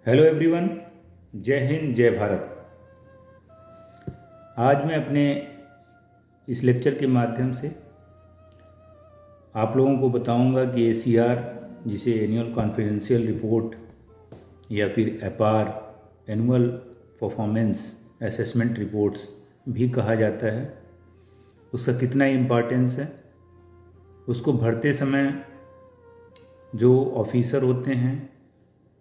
Hello everyone. जय हिंद जय भारत। आज मैं अपने इस लेक्चर के माध्यम से आप लोगों को बताऊंगा कि एसीआर, जिसे एनुअल कॉन्फिडेंशियल रिपोर्ट या फिर एपआर, एनुअल परफॉर्मेंस असेसमेंट रिपोर्ट्स भी कहा जाता है, उसका कितना इम्पोर्टेंस है, उसको भरते समय जो ऑफिसर होते हैं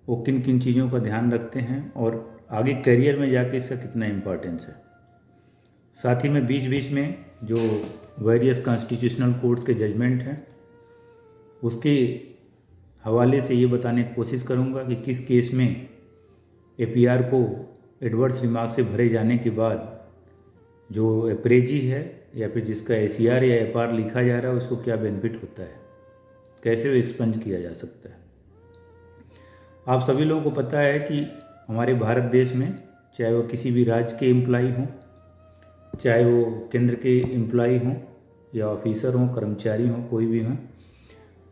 वो किन किन चीज़ों का ध्यान रखते हैं और आगे करियर में जाके इसका कितना इम्पोर्टेंस है। साथ ही में बीच बीच में जो वेरियस कॉन्स्टिट्यूशनल कोर्ट्स के जजमेंट हैं उसके हवाले से ये बताने की कोशिश करूँगा कि किस केस में एपीआर को एडवर्स रिमार्क से भरे जाने के बाद जो एप्रेजी है या फिर जिसका एसीआर या एपआर लिखा जा रहा है उसको क्या बेनिफिट होता है, कैसे वो एक्सपंज किया जा सकता है। आप सभी लोगों को पता है कि हमारे भारत देश में चाहे वो किसी भी राज्य के एम्प्लॉई हों, चाहे वो केंद्र के एम्प्लॉई हों या ऑफिसर हों, कर्मचारी हों, कोई भी हों,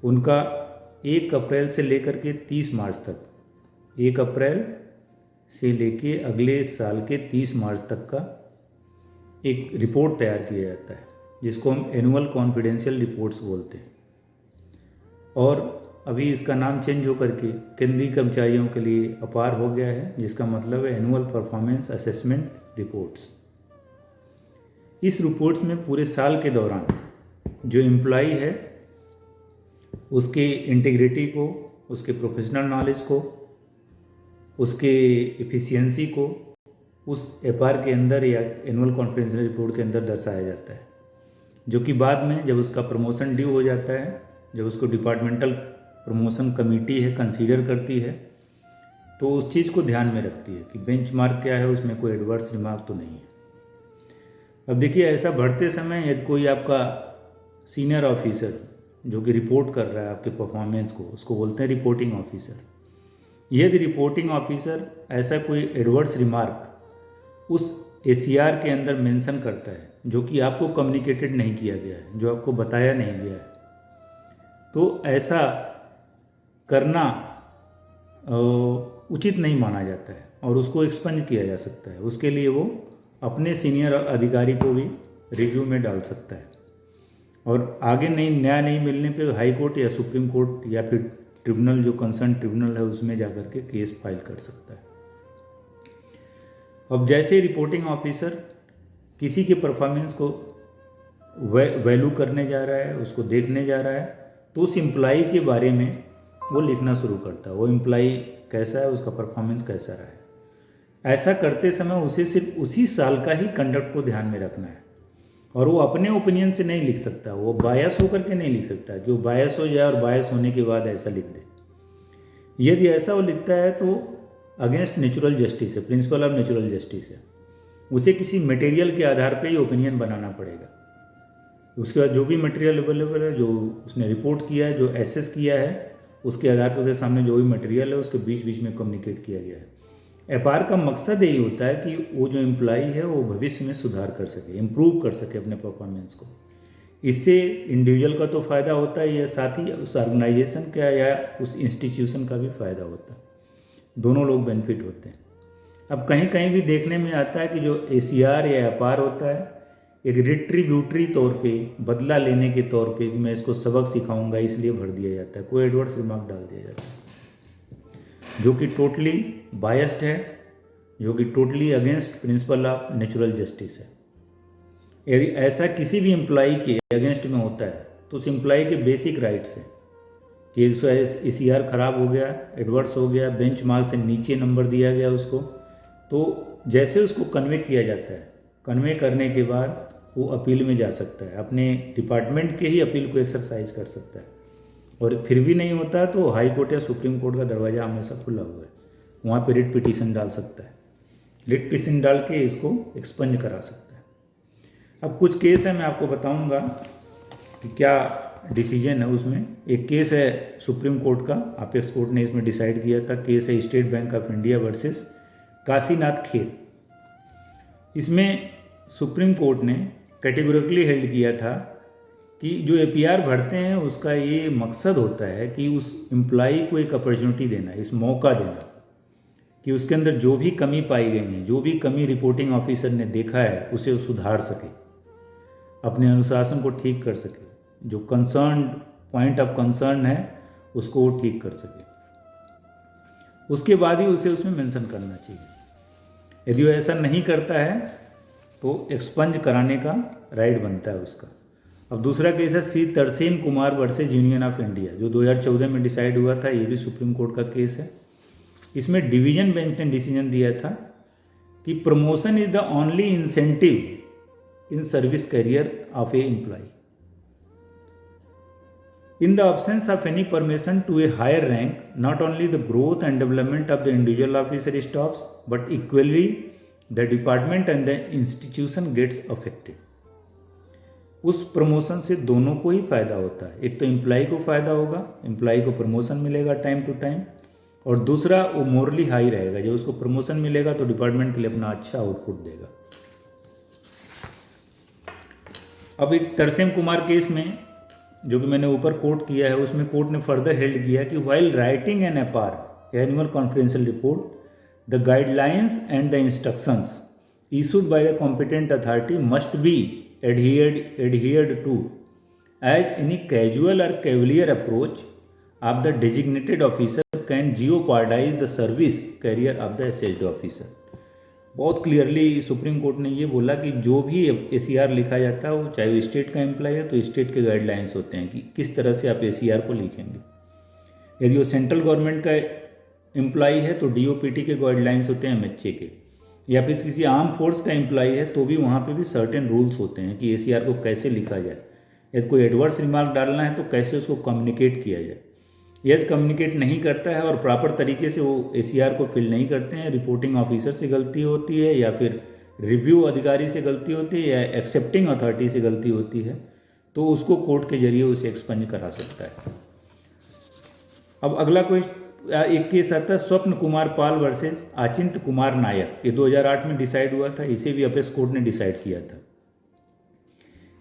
उनका 1 अप्रैल से लेकर के 30 मार्च तक, 1 अप्रैल से लेके अगले साल के 30 मार्च तक का एक रिपोर्ट तैयार किया जाता है जिसको हम एनुअल कॉन्फिडेंशियल रिपोर्ट्स बोलते हैं। और अभी इसका नाम चेंज होकर के केंद्रीय कर्मचारियों के लिए अपार हो गया है, जिसका मतलब है एनुअल परफॉर्मेंस असेसमेंट रिपोर्ट्स। इस रिपोर्ट्स में पूरे साल के दौरान जो एम्प्लॉई है उसके इंटीग्रिटी को, उसके प्रोफेशनल नॉलेज को, उसके एफिशिएंसी को उस एपआर के अंदर या एनुअल कॉन्फिडेंशियल रिपोर्ट के अंदर दर्शाया जाता है, जो कि बाद में जब उसका प्रमोशन ड्यू हो जाता है, जब उसको डिपार्टमेंटल प्रमोशन कमेटी है कंसीडर करती है, तो उस चीज़ को ध्यान में रखती है कि बेंचमार्क क्या है, उसमें कोई एडवर्स रिमार्क तो नहीं है। अब देखिए, ऐसा बढ़ते समय यदि कोई आपका सीनियर ऑफिसर जो कि रिपोर्ट कर रहा है आपके परफॉर्मेंस को, उसको बोलते हैं रिपोर्टिंग ऑफिसर। यदि रिपोर्टिंग ऑफिसर ऐसा कोई एडवर्स रिमार्क उस एसीआर के अंदर मेंशन करता है जो कि आपको कम्युनिकेटेड नहीं किया गया है, जो आपको बताया नहीं गया है, तो ऐसा करना उचित नहीं माना जाता है और उसको एक्सपंज किया जा सकता है। उसके लिए वो अपने सीनियर अधिकारी को भी रिव्यू में डाल सकता है और आगे न्याय नहीं मिलने पे हाई कोर्ट या सुप्रीम कोर्ट या फिर ट्रिब्यूनल, जो कंसर्न ट्रिब्यूनल है, उसमें जाकर के केस फाइल कर सकता है। अब जैसे रिपोर्टिंग ऑफिसर किसी के परफॉर्मेंस को वैल्यू करने जा रहा है, उसको देखने जा रहा है, तो उस एम्प्लॉई के बारे में वो लिखना शुरू करता है। वो एम्प्लॉई कैसा है, उसका परफॉर्मेंस कैसा रहा है। ऐसा करते समय उसे सिर्फ उसी साल का ही कंडक्ट को ध्यान में रखना है और वो अपने ओपिनियन से नहीं लिख सकता, वो बायस होकर के नहीं लिख सकता कि वो बायस हो जाए और बायस होने के बाद ऐसा लिख दे। यदि ऐसा वो लिखता है तो अगेंस्ट नेचुरल जस्टिस है, प्रिंसिपल ऑफ नेचुरल जस्टिस है। उसे किसी मटेरियल के आधार पर ही ओपिनियन बनाना पड़ेगा। उसके बाद जो भी मटेरियल अवेलेबल है, जो उसने रिपोर्ट किया है, जो एसेस किया है, उसके आधार पर उसके सामने जो भी मटेरियल है उसके बीच बीच में कम्युनिकेट किया गया है। एपआर का मकसद यही होता है कि वो जो एम्प्लॉई है वो भविष्य में सुधार कर सके, इम्प्रूव कर सके अपने परफॉर्मेंस को। इससे इंडिविजुअल का तो फ़ायदा होता है, या साथ ही उस ऑर्गेनाइजेशन का या उस इंस्टीट्यूशन का भी फ़ायदा होता है। दोनों लोग बेनिफिट होते हैं। अब कहीं कहीं भी देखने में आता है कि जो एसीआर या एपआर होता है एक रिट्रीब्यूटरी तौर पे, बदला लेने के तौर पे, कि मैं इसको सबक सिखाऊंगा इसलिए भर दिया जाता है, कोई एडवर्स रिमार्क डाल दिया जाता है जो कि टोटली बायस्ड है, जो कि totally against principle of natural justice है। यदि ऐसा किसी भी एम्प्लॉई के अगेंस्ट में होता है तो उस एम्प्लॉई के बेसिक राइट्स हैं कि एसीआर खराब हो गया, एडवर्स हो गया, बेंच मार्क से नीचे नंबर दिया गया उसको, तो जैसे उसको कन्वे किया जाता है, कन्वे करने के बाद वो अपील में जा सकता है, अपने डिपार्टमेंट के ही अपील को एक्सरसाइज कर सकता है। और फिर भी नहीं होता तो हाई कोर्ट या सुप्रीम कोर्ट का दरवाज़ा हमेशा खुला हुआ है, वहाँ पे रिट पिटीशन डाल सकता है, रिट पिटीशन डाल के इसको एक्सपंज करा सकता है। अब कुछ केस है, मैं आपको बताऊंगा कि क्या डिसीजन है उसमें। एक केस है सुप्रीम कोर्ट का, अपेक्स कोर्ट ने इसमें डिसाइड किया था। केस है state bank of India versus Kashinath Kher. इसमें सुप्रीम कोर्ट ने कैटेगोरिकली हेल्ड किया था कि जो एपीआर भरते हैं उसका ये मकसद होता है कि उस एम्प्लॉई को एक अपॉर्चुनिटी देना, इस मौका देना कि उसके अंदर जो भी कमी पाई गई है, जो भी कमी रिपोर्टिंग ऑफिसर ने देखा है, उसे वो सुधार सके, अपने अनुशासन को ठीक कर सके, जो कंसर्न पॉइंट ऑफ कंसर्न है उसको वो ठीक कर सके। उसके बाद ही उसे उसमें मेंशन करना चाहिए। यदि वो ऐसा नहीं करता है तो एक्सपंज कराने का राइट बनता है उसका। अब दूसरा केस है C Tarsem Kumar versus union of India, जो 2014 में डिसाइड हुआ था। ये भी सुप्रीम कोर्ट का केस है। इसमें डिवीजन बेंच ने डिसीजन दिया था कि promotion is the only incentive in service career of a employ. In the absence of any permission to a higher rank, not only the growth and development of the individual officer stops, but equally the department and the institution gets affected. उस promotion से दोनों को ही फायदा होता है। एक तो employ को फायदा होगा, एम्प्लॉय को प्रमोशन मिलेगा टाइम टू टाइम, और दूसरा वो मोरली हाई रहेगा। जब उसको प्रमोशन मिलेगा तो डिपार्टमेंट के लिए अपना अच्छा आउटपुट देगा। अब एक तरसेम कुमार केस में जो कि मैंने ऊपर कोट किया है, उसमें कोर्ट ने फर्दर हेल्ड किया कि while writing an APAR annual confidential report, the guidelines and the instructions issued by the competent authority must be adhered to, as any casual or cavalier approach of the designated officer can jeopardize the service career of the assessed officer. बहुत clearly supreme court ने ये बोला कि जो भी ACR लिखा जाता है वो चाहे वो स्टेट का एम्प्लॉय है तो स्टेट के गाइडलाइंस होते हैं कि किस तरह से आप ACR को लिखेंगे। यदि वो सेंट्रल गवर्नमेंट का एम्प्लॉय है तो DOPT के गाइडलाइंस होते हैं MHA के, या फिर किसी आर्म फोर्स का एम्प्लॉय है तो भी वहाँ पे भी सर्टेन रूल्स होते हैं कि ACR को कैसे लिखा जाए। यदि कोई एडवर्स रिमार्क डालना है तो कैसे उसको कम्युनिकेट किया जाए। यदि कम्युनिकेट नहीं करता है और प्रॉपर तरीके से वो ACR को फिल नहीं करते हैं, रिपोर्टिंग ऑफिसर से गलती होती है या फिर रिव्यू अधिकारी से गलती होती है या एक्सेप्टिंग अथॉरिटी से गलती होती है, तो उसको कोर्ट के जरिए उसे एक्सपंज करा सकता है। अब अगला कोई एक केस आता है स्वप्न कुमार पाल वर्सेस आचिंत कुमार नायक। ये 2008 में डिसाइड हुआ था। इसे भी अपेक्स कोर्ट ने डिसाइड किया था।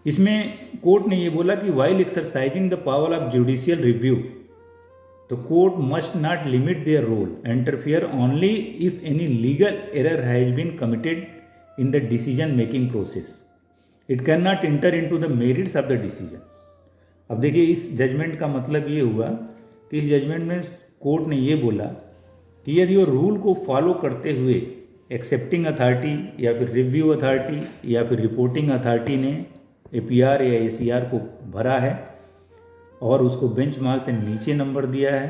इसमें कोर्ट ने ये बोला कि while exercising the power of judicial review, the court must not limit their role, interfere only if any legal error has been committed in the decision making process. It cannot enter into the merits of the decision. अब देखिए इस judgement का मतलब ये हुआ कि इस judgement में कोर्ट ने ये बोला कि यदि वो रूल को फॉलो करते हुए एक्सेप्टिंग अथॉरिटी या फिर रिव्यू अथॉरिटी या फिर रिपोर्टिंग अथॉरिटी ने APR या ACR को भरा है और उसको बेंच मार्क से नीचे नंबर दिया है,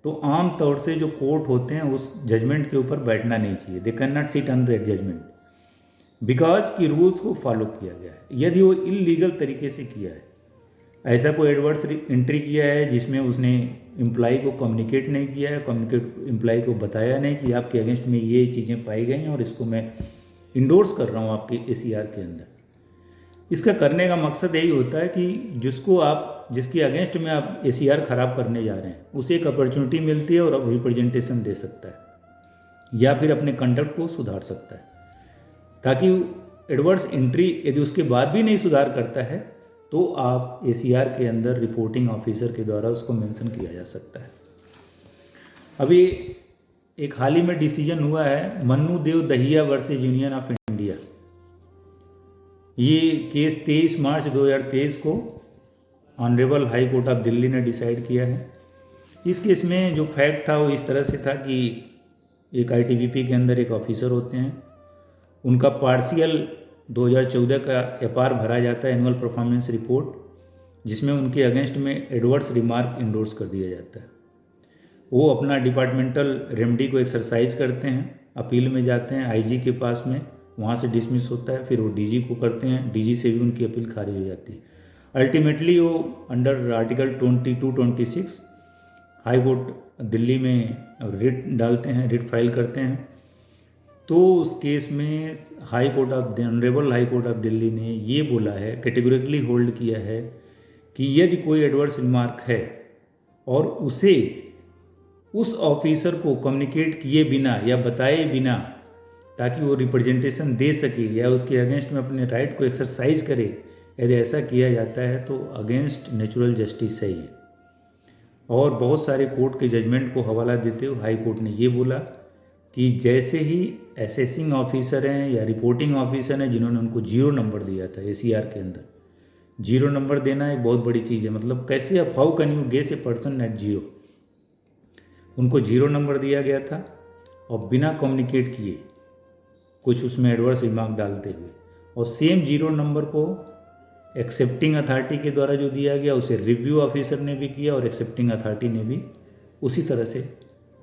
तो आम तौर से जो कोर्ट होते हैं उस जजमेंट के ऊपर बैठना नहीं चाहिए। They can not sit on that judgement because कि रूल्स को फॉलो किया गया है। यदि वो इलीगल तरीके से किया है, ऐसा कोई एडवर्स एंट्री किया है जिसमें उसने एम्प्लॉय को कम्युनिकेट नहीं किया है, एम्प्लॉय को बताया नहीं कि आपके अगेंस्ट में ये चीज़ें पाई गई हैं और इसको मैं इंडोर्स कर रहा हूँ आपके ACR के अंदर। इसका करने का मकसद यही होता है कि जिसके अगेंस्ट में आप ACR ख़राब करने जा रहे हैं उसे एक अपॉर्चुनिटी मिलती है और अब रिप्रेजेंटेशन दे सकता है या फिर अपने कंडक्ट को सुधार सकता है, ताकि एडवर्स एंट्री यदि उसके बाद भी नहीं सुधार करता है तो आप ACR के अंदर रिपोर्टिंग ऑफिसर के द्वारा उसको मेंशन किया जा सकता है। अभी एक हाल ही में डिसीजन हुआ है Mannu Dev Dahiya versus union of India. ये केस 23 मार्च 2023 को honourable high court of Delhi ने डिसाइड किया है। इस केस में जो फैक्ट था वो इस तरह से था कि एक ITBP के अंदर एक ऑफिसर होते हैं, उनका पार्शियल 2014 का FR भरा जाता है, एनुअल परफॉर्मेंस रिपोर्ट, जिसमें उनके अगेंस्ट में एडवर्स रिमार्क इंडोर्स कर दिया जाता है। वो अपना डिपार्टमेंटल रेमेडी को एक्सरसाइज करते हैं, अपील में जाते हैं IG के पास में, वहाँ से डिसमिस होता है, फिर वो DG को करते हैं, DG से भी उनकी अपील खारिज हो जाती है। अल्टीमेटली वो under article 2226 high court Delhi में रिट डालते हैं, रिट फाइल करते हैं। तो उस केस में honourable high court of Delhi ने ये बोला है, कैटेगोरिकली होल्ड किया है कि यदि कोई एडवर्स रिमार्क है और उसे उस ऑफिसर को कम्युनिकेट किए बिना या बताए बिना ताकि वो रिप्रेजेंटेशन दे सके या उसके अगेंस्ट में अपने राइट को एक्सरसाइज करे, यदि ऐसा किया जाता है तो अगेंस्ट नेचुरल जस्टिस है ये। और बहुत सारे कोर्ट के जजमेंट को हवाला देते हुए हाई कोर्ट ने ये बोला कि जैसे ही असेसिंग ऑफिसर हैं या रिपोर्टिंग ऑफिसर हैं जिन्होंने उनको 0 नंबर दिया था ACR के अंदर, 0 नंबर देना एक बहुत बड़ी चीज़ है। मतलब कैसे आप how can you guess a person at 0, उनको 0 नंबर दिया गया था और बिना कम्युनिकेट किए कुछ उसमें एडवर्स रिमार्क डालते हुए, और सेम 0 नंबर को एक्सेप्टिंग अथॉरिटी के द्वारा जो दिया गया उसे रिव्यू ऑफिसर ने भी किया और एक्सेप्टिंग अथॉरिटी ने भी उसी तरह से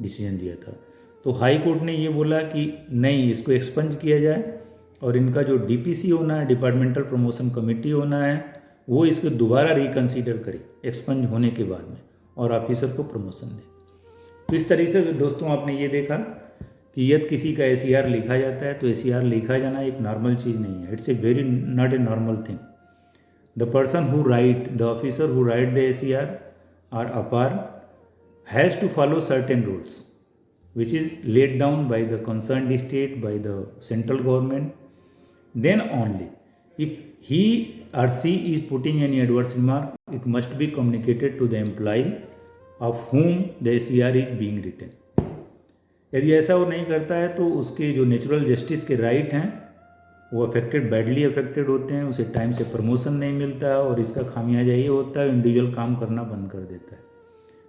डिसीजन दिया था। तो हाई कोर्ट ने ये बोला कि नहीं, इसको एक्सपंज किया जाए और इनका जो DPC होना है, डिपार्टमेंटल प्रमोशन कमेटी होना है, वो इसको दोबारा रिकन्सिडर करे एक्सपंज होने के बाद में और ऑफिसर को प्रमोशन दे। तो इस तरीके से दोस्तों आपने ये देखा कि यदि किसी का ACR लिखा जाता है तो ACR लिखा जाना एक नॉर्मल चीज़ नहीं है, it's a very not a normal thing. The person who right, the officer who right the ACR or APAR has to follow certain rules which is laid down by the concerned state, by the central government. Then only if he or she is putting any adverse remark, it must be communicated to the employee of whom the ACR is being written. यदि ऐसा वो नहीं करता है तो उसके जो natural justice के राइट हैं वो अफेक्टेड, बैडली अफेक्टेड होते हैं, उसे टाइम से प्रमोशन नहीं मिलता है और इसका खामियाजा ये होता है इंडिविजुअल काम करना बंद कर देता है।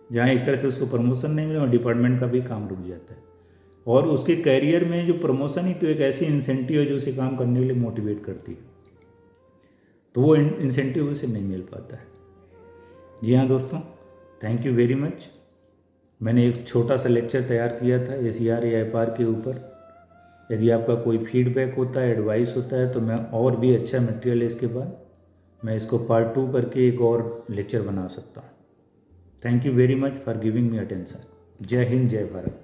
जहाँ एक तरह से उसको प्रमोशन नहीं मिला और डिपार्टमेंट का भी काम रुक जाता है, और उसके कैरियर में जो प्रमोशन ही तो एक ऐसी इंसेंटिव है जो उसे काम करने के लिए मोटिवेट करती है, तो वो इंसेंटिव उसे नहीं मिल पाता है। जी हाँ दोस्तों, थैंक यू वेरी मच। मैंने एक छोटा सा लेक्चर तैयार किया था ACR या APAR के ऊपर। यदि आपका कोई फीडबैक होता है, एडवाइस होता है, तो मैं और भी अच्छा मटेरियल है इसके बाद मैं इसको पार्ट 2 करके एक और लेक्चर बना सकता हूँ। Thank you very much for giving me attention. जय हिंद, जय भारत।